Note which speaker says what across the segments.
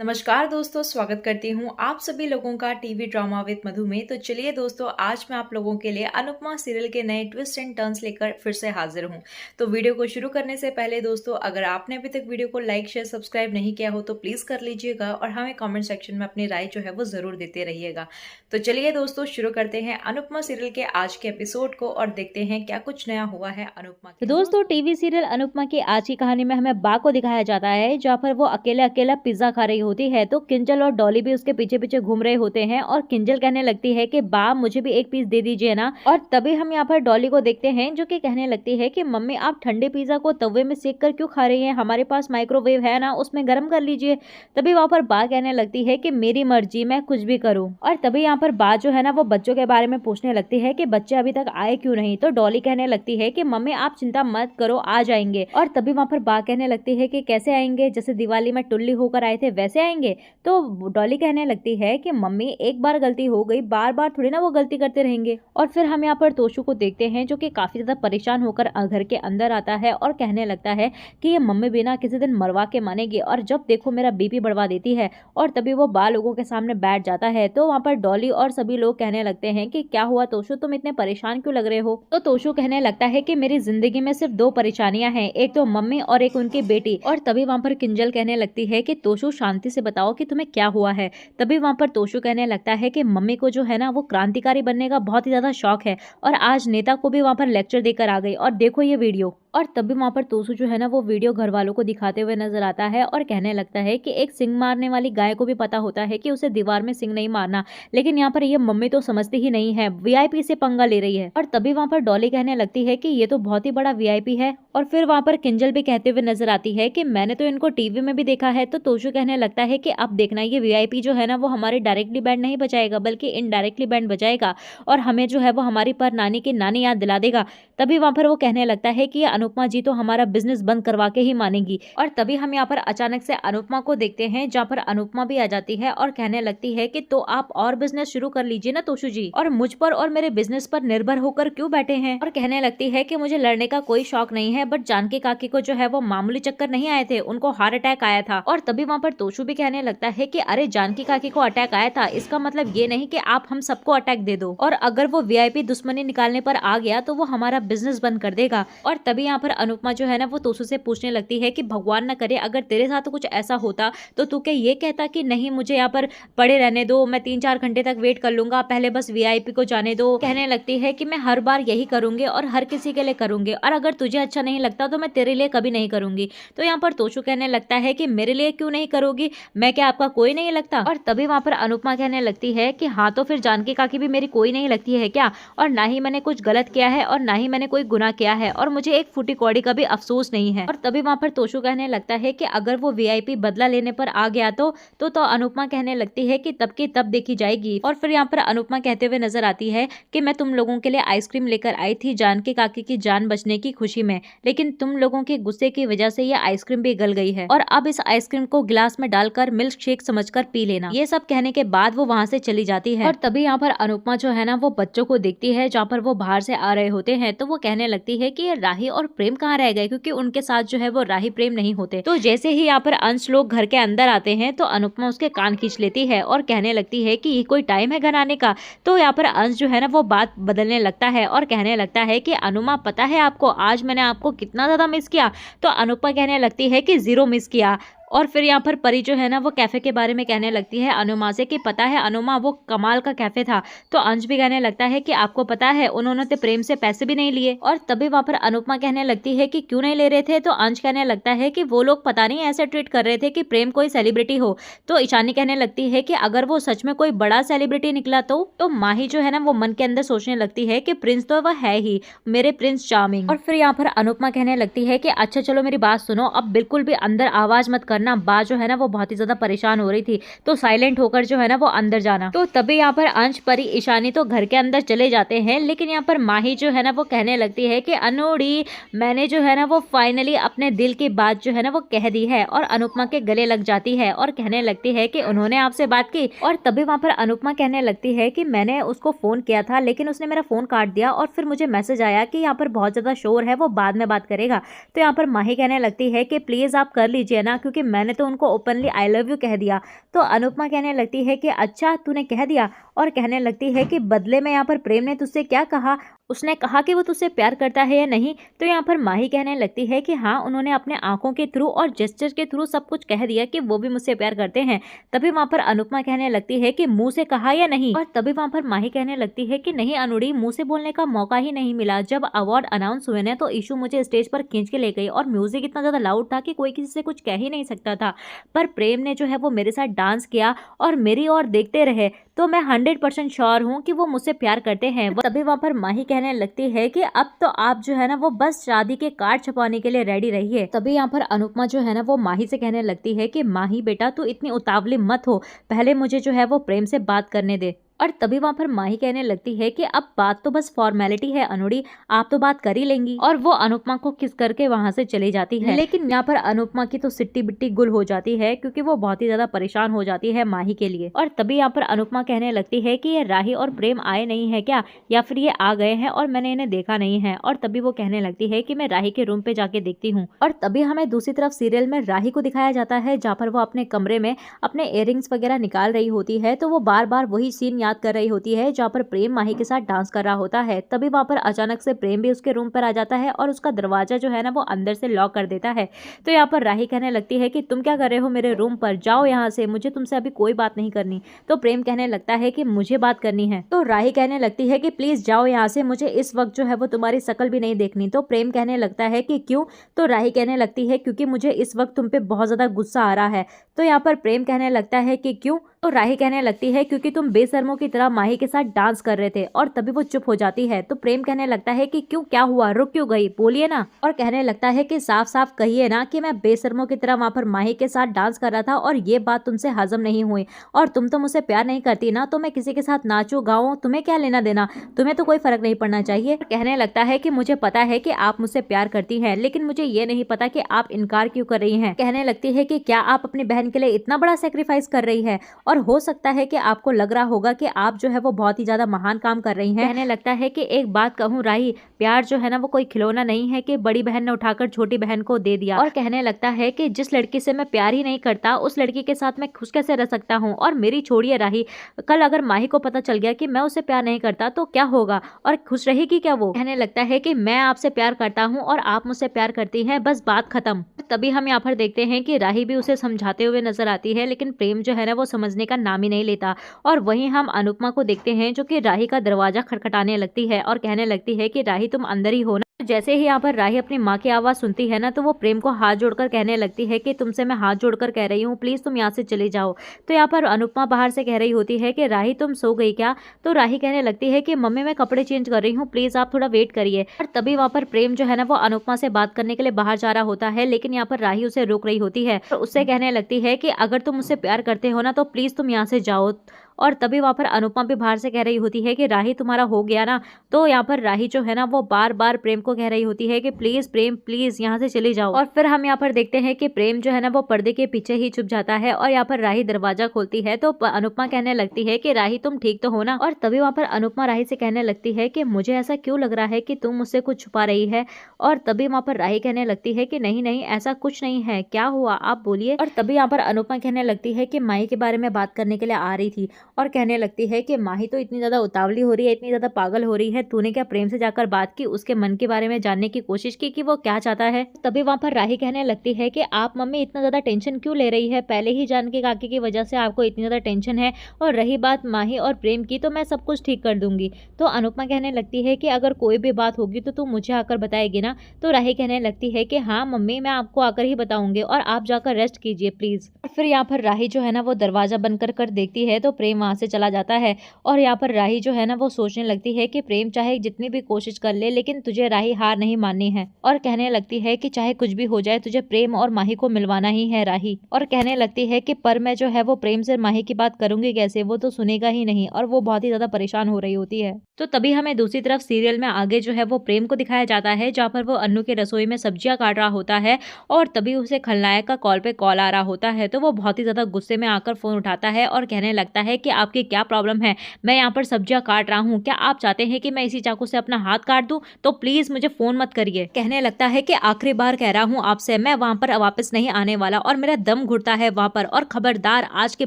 Speaker 1: नमस्कार दोस्तों, स्वागत करती हूँ आप सभी लोगों का टीवी ड्रामा विद मधु में। तो चलिए दोस्तों, आज मैं आप लोगों के लिए अनुपमा सीरियल के नए ट्विस्ट एंड टर्न्स लेकर फिर से हाजिर हूँ। तो वीडियो को शुरू करने से पहले दोस्तों, अगर आपने अभी तक वीडियो को लाइक शेयर सब्सक्राइब नहीं किया हो तो प्लीज़ कर लीजिएगा और हमें कॉमेंट सेक्शन में अपनी राय जो है वो ज़रूर देते रहिएगा। तो चलिए दोस्तों, शुरू करते हैं अनुपमा सीरियल के आज के एपिसोड को और देखते हैं क्या कुछ नया हुआ है अनुपमा के।
Speaker 2: तो दोस्तों टीवी सीरियल अनुपमा की आज की कहानी में हमें बा को दिखाया जाता है, जहाँ पर वो अकेला अकेला पिज्जा खा रही होती है। तो किंजल और डॉली भी उसके पीछे पीछे घूम रहे होते हैं और किंजल कहने लगती है कि बा मुझे भी एक पीस दे दीजिए ना। और तभी हम यहाँ पर डॉली को देखते हैं जो कि कहने लगती है कि मम्मी आप ठंडे पिज्जा को तवे में सेक कर क्यों खा रही हैं, हमारे पास माइक्रोवेव है ना, उसमें गर्म कर लीजिए। तभी वहाँ पर बा कहने लगती है कि मेरी मर्जी, मैं कुछ भी करूँ। और तभी यहाँ पर बा जो है ना वो बच्चों के बारे में पूछने लगती है कि बच्चे अभी तक आए क्यों नहीं। तो डॉली कहने लगती है कि मम्मी आप चिंता मत करो, आ जाएंगे। और तभी वहां पर बा कहने लगती है कि कैसे आएंगे, जैसे दिवाली में टुल्ली होकर आए थे वैसे आएंगे। तो डॉली कहने लगती है कि मम्मी एक बार गलती हो गई, बार बार थोड़ी ना वो गलती करते रहेंगे। और फिर हम यहाँ पर तोशु को देखते हैं जो कि काफी ज्यादा परेशान होकर घर के अंदर आता है और कहने लगता है कि ये मम्मी बिना किसी दिन मरवा के मानेगी और जब देखो मेरा बीपी बढ़वा देती है। और तभी वो बा लोगों के सामने बैठ जाता है। तो वहां पर डॉली और सभी लोग कहने लगते हैं कि क्या हुआ तोशु, तुम इतने परेशान क्यों लग रहे हो। तो तोशु कहने लगता है कि मेरी जिंदगी में सिर्फ दो परेशानियां हैं, एक तो मम्मी और एक उनकी बेटी। और तभी वहां पर किंजल कहने लगती है कि तोशु शांति से बताओ कि तुम्हें क्या हुआ है। तभी वहां पर तोशु कहने लगता है कि मम्मी को जो है ना वो क्रांतिकारी बनने का बहुत ही ज्यादा शौक है और आज नेता को भी वहां पर लेक्चर देकर आ गई और देखो ये वीडियो। और तभी वहां पर तोशु जो है ना वो वीडियो घर वालों को दिखाते हुए नजर आता है और कहने लगता है कि एक सिंग मारने वाली गाय को भी पता होता है कि उसे दीवार में सिंग नहीं मारना, लेकिन यहाँ पर ये मम्मी तो समझती ही नहीं है, वीआईपी से पंगा ले रही है। और तभी वहां पर डॉली कहने लगती है कि ये तो बहुत ही बड़ा वीआईपी है। और फिर वहां पर किंजल भी कहते हुए नजर आती है कि मैंने तो इनको टीवी में भी देखा है। तो तोशु कहने लगता है कि अब देखना ये वीआईपी जो है ना वो हमारे डायरेक्टली बैंड नहीं बजाएगा बल्कि इनडायरेक्टली बैंड बजाएगा और हमें जो है वो हमारी पर नानी की नानी याद दिला देगा। तभी वहां पर वो कहने लगता है कि अनुपमा जी तो हमारा बिजनेस बंद करवा के ही मानेगी। और तभी हम यहाँ पर अचानक से अनुपमा को देखते हैं जहाँ पर अनुपमा भी आ जाती है और कहने लगती है कि तो आप और बिजनेस शुरू कर लीजिए ना तोशु जी, और मुझ पर और मेरे बिजनेस पर निर्भर होकर क्यों बैठे हैं। और कहने लगती है कि मुझे लड़ने का कोई शौक नहीं है, बट जानकी काकी को जो है वो मामूली चक्कर नहीं आए थे, उनको हार्ट अटैक आया था। और तभी वहां पर तोशु भी कहने लगता है कि अरे जानकी काकी को अटैक आया था, इसका मतलब ये नहीं कि आप हम सबको अटैक दे दो, और अगर वो वीआईपी दुश्मनी निकालने पर आ गया तो वो हमारा बिजनेस बंद कर देगा। और तभी यहाँ पर अनुपमा जो है ना वो तोशु से पूछने लगती है कि भगवान न करे अगर तेरे साथ कुछ ऐसा होता तो तू क्या ये कहता कि नहीं मुझे यहाँ पर पड़े रहने दो, मैं 3-4 घंटे तक वेट कर लूंगा, पहले बस वीआईपी को जाने दो। कहने लगती है कि मैं हर बार यही करूंगी और हर किसी के लिए करूंगी, और अगर तुझे अच्छा नहीं लगता तो मैं तेरे लिए कभी नहीं करूंगी। तो यहाँ पर तोशु कहने लगता है कि मेरे लिए क्यों नहीं करोगी, मैं क्या आपका कोई नहीं लगता। और तभी वहां पर अनुपमा कहने लगती है कि हाँ तो फिर जानकी काकी भी मेरी कोई नहीं लगती है क्या, और ना ही मैंने कुछ गलत किया है और ना ही मैंने कोई गुनाह किया है और मुझे एक फूटी कौड़ी का भी अफसोस नहीं है। और तभी वहां पर तोशु कहने लगता है कि अगर वो वीआईपी बदला लेने पर आ गया तो अनुपमा कहने लगती है कि तब की तब देखी जाएगी। और फिर यहाँ पर अनुपमा कहते हुए नजर आती है कि मैं तुम लोगों के लिए आइसक्रीम लेकर आई थी जानकी काकी की जान बचने की खुशी में, लेकिन तुम लोगों के गुस्से की वजह से ये आइसक्रीम भी गल गई है और अब इस आइसक्रीम को गिलास में डालकर मिल्क शेक समझकर पी लेना। ये सब कहने के बाद वो वहां से चली जाती है। और तभी यहाँ पर अनुपमा जो है ना वो बच्चों को देखती है जहाँ पर वो बाहर से आ रहे होते हैं। तो वो कहने लगती है कि ये राही और प्रेम कहाँ रह गए, क्योंकि उनके साथ जो है वो राही प्रेम नहीं होते। तो जैसे ही यहाँ पर अंश लोग घर के अंदर आते हैं तो अनुपमा उसके कान खींच लेती है और कहने लगती है कि ये कोई टाइम है घर आने का। तो यहाँ पर अंश जो है ना वो बात बदलने लगता है और कहने लगता है कि अनुमा पता है आपको आज मैंने आपको कितना ज्यादा मिस किया। तो अनुपमा कहने लगती है कि 0 मिस किया। और फिर यहाँ पर परी जो है ना वो कैफे के बारे में कहने लगती है अनुमा से कि पता है अनुमा वो कमाल का कैफे था। तो अंश भी कहने लगता है कि आपको पता है उन्होंने तो प्रेम से पैसे भी नहीं लिए। और तभी वहां पर अनुपमा कहने लगती है कि क्यों नहीं ले रहे थे। तो अंश कहने लगता है कि वो लोग पता नहीं ऐसे ट्रीट कर रहे थे कि प्रेम कोई सेलिब्रिटी हो। तो ईशानी कहने लगती है कि अगर वो सच में कोई बड़ा सेलिब्रिटी निकला तो माही जो है ना वो मन के अंदर सोचने लगती है कि प्रिंस तो वह है ही, मेरे प्रिंस चार्मिंग। और फिर यहाँ पर अनुपमा कहने लगती है कि अच्छा चलो मेरी बात सुनो, अब बिल्कुल भी अंदर आवाज मत करना। बा जो है ना वो बहुत ही ज्यादा परेशान हो रही थी, तो साइलेंट होकर जो है ना वो अंदर जाना। तो तभी यहाँ पर अंश परी ईशानी तो घर के अंदर चले जाते हैं, लेकिन यहाँ पर माही जो है ना वो कहने लगती है कि अनुड़ी मैंने जो है ना वो फाइनली अपने दिल की बात जो है ना वो कह दी है। और अनुपमा के गले लग जाती है और कहने लगती है कि उन्होंने आपसे बात की। और तभी वहां पर अनुपमा कहने लगती है कि मैंने उसको फोन किया था लेकिन उसने मेरा फोन काट दिया और फिर मुझे मैसेज आया कि यहाँ पर बहुत ज्यादा शोर है, वो बाद में बात करेगा। तो यहाँ पर माही कहने लगती है कि प्लीज आप कर लीजिए ना, क्योंकि मैंने तो उनको ओपनली आई लव यू कह दिया। तो अनुपमा कहने लगती है कि अच्छा तूने कह दिया, और कहने लगती है कि बदले में यहाँ पर प्रेम ने तुझसे क्या कहा, उसने कहा कि वो तुझसे प्यार करता है या नहीं। तो यहाँ पर माही कहने लगती है कि हाँ, उन्होंने अपने आंखों के थ्रू और जेस्चर के थ्रू सब कुछ कह दिया कि वो भी मुझसे प्यार करते हैं। तभी वहां पर अनुपमा कहने लगती है कि मुंह से कहा या नहीं, और तभी वहां पर माही कहने लगती है कि नहीं अनुड़ी, मुंह से बोलने का मौका ही नहीं मिला। जब अवार्ड अनाउंस हुए ना तो ईशू मुझे स्टेज पर खींच के ले गई और म्यूजिक इतना ज्यादा लाउड था कि कोई किसी से कुछ कह ही नहीं सकता था, पर प्रेम ने जो है वो मेरे साथ डांस किया और मेरी ओर देखते रहे, तो मैं 100% श्योर हूँ कि वो मुझसे प्यार करते हैं। तभी वहां पर माही कहने लगती है कि अब तो आप जो है ना वो बस शादी के कार्ड छपाने के लिए रेडी रहिए। तभी यहाँ पर अनुपमा जो है ना वो माही से कहने लगती है कि माही बेटा तू इतनी उतावली मत हो, पहले मुझे जो है वो प्रेम से बात करने दे। और तभी वहां पर माही कहने लगती है कि अब बात तो बस फॉर्मेलिटी है अनुड़ी, आप तो बात कर ही लेंगी, और वो अनुपमा को किस करके वहां से चली जाती है। लेकिन यहाँ पर अनुपमा की तो सिट्टी बिट्टी गुल हो जाती है, क्योंकि वो बहुत ही ज्यादा परेशान हो जाती है माही के लिए। और तभी यहाँ पर अनुपमा कहने लगती है कि ये राही और प्रेम आए नहीं है क्या, या फिर ये आ गए हैं और मैंने इन्हें देखा नहीं है। और तभी वो कहने लगती है कि मैं राही के रूम पे जाके देखती हूँ। और तभी हमें दूसरी तरफ सीरियल में राही को दिखाया जाता है, जहाँ पर वो अपने कमरे में अपने इयररिंग्स वगैरह निकाल रही होती है। तो वो बार बार वही सीन याद कर रही होती है जहाँ पर प्रेम माही के साथ डांस कर रहा होता है। तभी वहां पर अचानक से प्रेम भी उसके रूम पर आ जाता है और उसका दरवाजा जो है ना वो अंदर से लॉक कर देता है। तो यहाँ पर राही कहने लगती है कि तुम क्या कर रहे हो मेरे रूम पर, जाओ यहाँ से, मुझे तुमसे अभी कोई बात नहीं करनी। तो प्रेम कहने लगता है कि मुझे बात करनी है। तो राही कहने लगती है कि प्लीज जाओ यहाँ से, मुझे इस वक्त जो है वो तुम्हारी शकल भी नहीं देखनी। तो प्रेम कहने लगता है कि क्यों। तो राही कहने लगती है क्योंकि मुझे इस वक्त तुम पे बहुत ज्यादा गुस्सा आ रहा है। तो यहाँ पर प्रेम कहने लगता है कि क्यों। तो राही कहने लगती है क्योंकि तुम बेशर्मों की तरह माही के साथ डांस कर रहे थे। और तभी वो चुप हो जाती है। तो प्रेम कहने लगता है कि क्यों, क्या हुआ, रुक क्यों गई, बोलिए ना। और कहने लगता है कि साफ साफ कहिए ना कि मैं बेशर्मों की तरह वहां पर माही के साथ डांस कर रहा था और ये बात तुमसे हजम नहीं हुई, और तुम तो मुझसे प्यार नहीं करती ना, तो मैं किसी के साथ नाचूं गाऊं, तुम्हें क्या लेना देना, तुम्हें तो कोई फर्क नहीं पड़ना चाहिए। कहने लगता है कि मुझे पता है कि आप मुझसे प्यार करती हैं, लेकिन मुझे ये नहीं पता कि आप इनकार क्यों कर रही हैं। कहने लगती है कि क्या आप अपनी बहन के लिए इतना बड़ा सेक्रीफाइस कर रही है, और हो सकता है कि आपको लग रहा होगा कि आप जो है वो बहुत ही ज्यादा महान काम कर रही हैं। कहने लगता है कि एक बात कहूँ राही, प्यार जो है ना वो कोई खिलौना नहीं है कि बड़ी बहन ने उठाकर छोटी बहन को दे दिया। और कहने लगता है कि जिस लड़की से मैं प्यार ही नहीं करता उस लड़की के साथ मैं खुश कैसे रह सकता हूँ। और मेरी छोड़िए राही, कल अगर माही को पता चल गया कि मैं उससे प्यार नहीं करता तो क्या होगा, और खुश रहेगी क्या वो। कहने लगता है कि मैं आपसे प्यार करता हूँ और आप मुझसे प्यार करती हैं, बस बात खत्म। तभी हम यहाँ पर देखते हैं कि राही भी उसे समझाते हुए नजर आती है, लेकिन प्रेम जो है ना वो समझने का नाम ही नहीं लेता। और वहीं हम अनुपमा को देखते हैं जो कि राही का दरवाजा खटखटाने लगती है और कहने लगती है कि राही तुम अंदर ही हो ना। जैसे ही यहाँ पर राही अपनी माँ की आवाज सुनती है ना तो वो प्रेम को हाथ जोड़कर कहने लगती है कि तुमसे मैं हाथ जोड़कर कह रही हूँ, प्लीज तुम यहाँ से चले जाओ। तो यहाँ पर अनुपमा बाहर से कह रही होती है कि राही तुम सो गई क्या। तो राही कहने लगती है कि मम्मी मैं कपड़े चेंज कर रही हूँ, प्लीज आप थोड़ा वेट करिए। और तभी वहाँ पर प्रेम जो है ना वो अनुपमा से बात करने के लिए बाहर जा रहा होता है, लेकिन यहाँ पर राही उसे रोक रही होती है और उससे कहने लगती है कि अगर तुम मुझसे प्यार करते हो ना तो प्लीज तुम यहाँ से जाओ। और तभी वहां पर अनुपमा भी बाहर से कह रही होती है कि राही तुम्हारा हो गया ना। तो यहाँ पर राही जो है ना वो बार बार प्रेम को कह रही होती है कि प्लीज प्रेम प्लीज यहाँ से चली जाओ। और फिर हम यहाँ पर देखते हैं कि प्रेम जो है ना वो पर्दे के पीछे ही छुप जाता है और यहाँ पर राही दरवाजा खोलती है। तो अनुपमा कहने लगती है कि राही तुम ठीक तो हो ना। और तभी वहां पर अनुपमा राही से कहने लगती है कि मुझे ऐसा क्यों लग रहा है कि तुम मुझसे कुछ छुपा रही है। और तभी वहां पर राही कहने लगती है कि नहीं नहीं ऐसा कुछ नहीं है, क्या हुआ आप बोलिए। और तभी यहाँ पर अनुपमा कहने लगती है कि माही के बारे में बात करने के लिए आ रही थी और कहने लगती है कि माही तो इतनी ज्यादा उतावली हो रही है, इतनी ज्यादा पागल हो रही है, तूने क्या प्रेम से जाकर बात की, उसके मन के बारे में जानने की कोशिश की कि वो क्या चाहता है। तभी वहां पर राही कहने लगती है कि आप मम्मी इतना ज्यादा टेंशन क्यों ले रही है, पहले ही जान के काकी की वजह से आपको इतनी ज्यादा टेंशन है, और रही बात माही और प्रेम की तो मैं सब कुछ ठीक कर दूंगी। तो अनुपमा कहने लगती है कि अगर कोई भी बात होगी तो तू मुझे आकर बताएगी ना। तो राही कहने लगती है कि हाँ मम्मी मैं आपको आकर ही बताऊंगी और आप जाकर रेस्ट कीजिए प्लीज। फिर यहाँ पर राही जो है ना वो दरवाजा बंद कर देखती है तो प्रेम वहां से चला जाता है। और यहाँ पर राही जो है ना वो सोचने लगती है कि प्रेम चाहे जितनी भी कोशिश कर ले लेकिन तुझे राही हार नहीं माननी है। और कहने लगती है कि चाहे कुछ भी हो जाए तुझे प्रेम और माही को मिलवाना ही है राही। और कहने लगती है कि पर मैं जो है वो प्रेम से माही की बात करूंगी कैसे, वो तो सुनेगा ही नहीं। और वो बहुत ही ज्यादा परेशान हो रही होती है। तो तभी हमें दूसरी तरफ सीरियल में आगे जो है वो प्रेम को दिखाया जाता है जहाँ पर वो अन्नू की रसोई में सब्जियां काट रहा होता है और तभी उसे खलनायक का कॉल आ रहा होता है। तो वो बहुत ही ज्यादा गुस्से में आकर फोन उठाता है और कहने लगता है कि आपकी क्या प्रॉब्लम है, मैं यहाँ पर सब्जियां काट रहा हूँ, क्या आप चाहते हैं कि मैं इसी चाकू से अपना हाथ काट दूं? तो प्लीज मुझे फोन मत करिए। कहने लगता है कि आखिरी बार कह रहा हूँ आपसे, मैं वहां पर वापस नहीं आने वाला और मेरा दम घुटता है वहां पर, और खबरदार आज के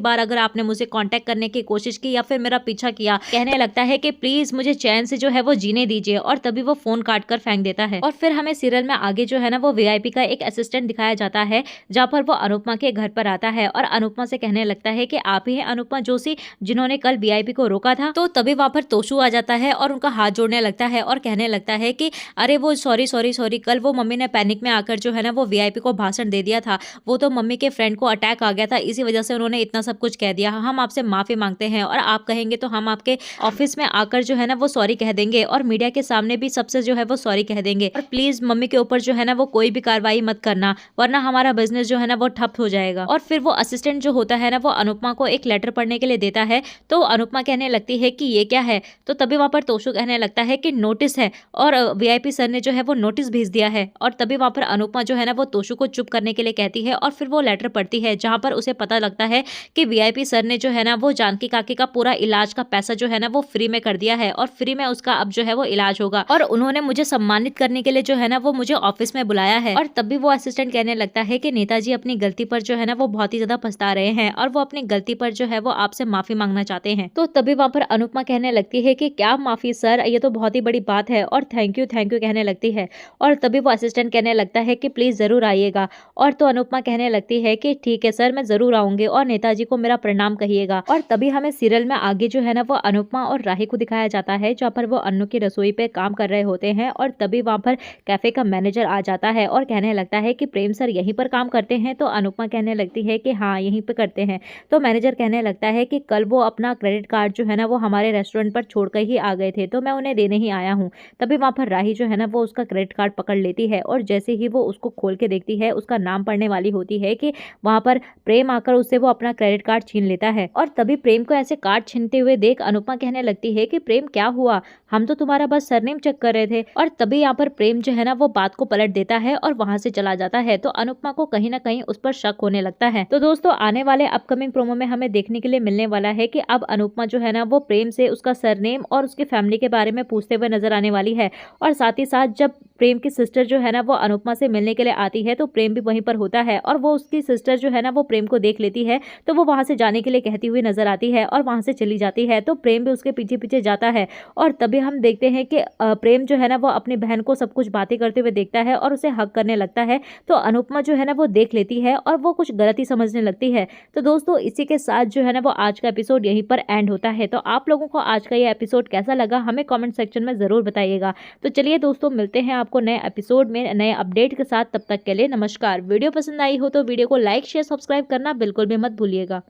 Speaker 2: बार अगर आपने मुझे कांटेक्ट करने की कोशिश की या फिर मेरा पीछा किया। कहने लगता है कि प्लीज मुझे चैन से जो है वो जीने दीजिए, और तभी वो फोन काट कर फेंक देता है। और फिर हमें सीरियल में आगे जो है ना वो वीआईपी का एक असिस्टेंट दिखाया जाता है, जहाँ पर वो अनुपमा के घर पर आता है और अनुपमा से कहने लगता है कि आप ही हैं अनुपमा जोशी जिन्होंने कल वीआईपी को रोका था। तो तभी वहां पर तोशु आ जाता है और उनका हाथ जोड़ने लगता है और कहने लगता है कि अरे वो सॉरी सॉरी सॉरी, कल वो मम्मी ने पैनिक में आकर जो है ना वो वीआईपी को भाषण दे दिया था, वो तो मम्मी के फ्रेंड को अटैक आ गया था, इसी वजह से उन्होंने इतना सब कुछ कह दिया। हम आपसे माफी मांगते हैं और आप कहेंगे तो हम आपके ऑफिस में आकर जो है ना वो सॉरी कह देंगे और मीडिया के सामने भी सबसे जो है वो सॉरी कह देंगे, और प्लीज मम्मी के ऊपर जो है ना वो कोई भी कार्रवाई मत करना, वरना हमारा बिजनेस जो है ना वो ठप हो जाएगा। और फिर वो असिस्टेंट जो होता है ना वो अनुपमा को एक लेटर पढ़ने के लिए देता है, तो अनुपमा कहने लगती है कि ये क्या है। तो तभी वहां पर तोशु कहने लगता है कि नोटिस है, और वीआईपी सर ने जो है वो नोटिस भेज दिया है। और तभी वहां पर अनुपमा जो है ना वो तोशु को चुप करने के लिए कहती है और फिर वो लेटर पढ़ती है, जहां पर उसे पता लगता है कि वीआईपी सर ने जो है ना वो जानकी काकी का पूरा इलाज का पैसा जो है ना वो फ्री में कर दिया है, और फ्री में उसका अब जो है वो इलाज होगा, और उन्होंने मुझे सम्मानित करने के लिए जो है ना वो मुझे ऑफिस में बुलाया है। और तभी वो असिस्टेंट कहने लगता है कि नेताजी अपनी गलती पर जो है ना वो बहुत ही ज्यादा पछता रहे हैं, और वो अपनी गलती पर जो है वो आपसे माफी मांगना चाहते हैं। तो तभी वहां पर अनुपमा कहने लगती है कि क्या माफी सर, ये तो बहुत ही बड़ी बात है, और थैंक यू कहने लगती है। और तभी वो असिस्टेंट कहने लगता है कि प्लीज जरूर आइएगा। और तो अनुपमा कहने लगती है कि ठीक है सर, मैं जरूर आऊंगी और नेताजी को मेरा प्रणाम कहिएगा। और तभी हमें सीरियल में आगे जो है ना वो अनुपमा और राही को दिखाया जाता है, जहाँ पर वो अन्नू की रसोई पे काम कर रहे होते हैं। और तभी वहां पर कैफे का मैनेजर आ जाता है और कहने लगता है कि प्रेम सर यहीं पर काम करते हैं। तो अनुपमा कहने लगती है कि हाँ यहीं पे करते हैं। तो मैनेजर कहने लगता है कि कल वो अपना क्रेडिट कार्ड जो है ना वो हमारे रेस्टोरेंट पर छोड़कर ही आ गए थे, तो मैं उन्हें देने ही आया हूँ। तभी वहां पर राही जो है ना वो उसका क्रेडिट कार्ड पकड़ लेती है, और जैसे ही वो उसको खोल के देखती है, उसका नाम पढ़ने वाली होती है कि वहां पर प्रेम आकर उससे वो अपना क्रेडिट कार्ड छीन लेता है। और तभी प्रेम को ऐसे कार्ड छीनते हुए देख अनुपमा कहने लगती है कि प्रेम क्या हुआ, हम तो तुम्हारा बस सरनेम चेक कर रहे थे। और तभी यहाँ पर प्रेम जो है ना वो बात को पलट देता है और वहां से चला जाता है। तो अनुपमा को कहीं ना कहीं उस पर शक होने लगता है। तो दोस्तों आने वाले अपकमिंग प्रोमो में हमें देखने के लिए मिलने वाला है कि अब अनुपमा जो है ना वो प्रेम से उसका सरनेम और उसकी फैमिली के बारे में पूछते हुए नजर आने वाली है। और साथ ही साथ जब प्रेम की सिस्टर जो है ना वो अनुपमा से मिलने के लिए आती है, तो प्रेम भी वहीं पर होता है, और वो उसकी सिस्टर जो है ना वो प्रेम को देख लेती है, तो वो वहां से जाने के लिए कहती हुई नजर आती है और वहां से चली जाती है। तो प्रेम भी उसके पीछे पीछे जाता है, और तभी हम देखते हैं कि प्रेम जो है ना वो अपनी बहन को सब कुछ बातें करते हुए देखता है और उसे हक करने लगता है। तो अनुपमा जो है ना वो देख लेती है और वो कुछ गलती समझने लगती है। तो दोस्तों इसी के साथ जो है ना वो आज का एपिसोड यहीं पर एंड होता है। तो आप लोगों को आज का ये एपिसोड कैसा लगा हमें कमेंट सेक्शन में जरूर बताइएगा। तो चलिए दोस्तों मिलते हैं आपको नए एपिसोड में नए अपडेट के साथ, तब तक के लिए नमस्कार। वीडियो पसंद आई हो तो वीडियो को लाइक शेयर सब्सक्राइब करना बिल्कुल भी मत भूलिएगा।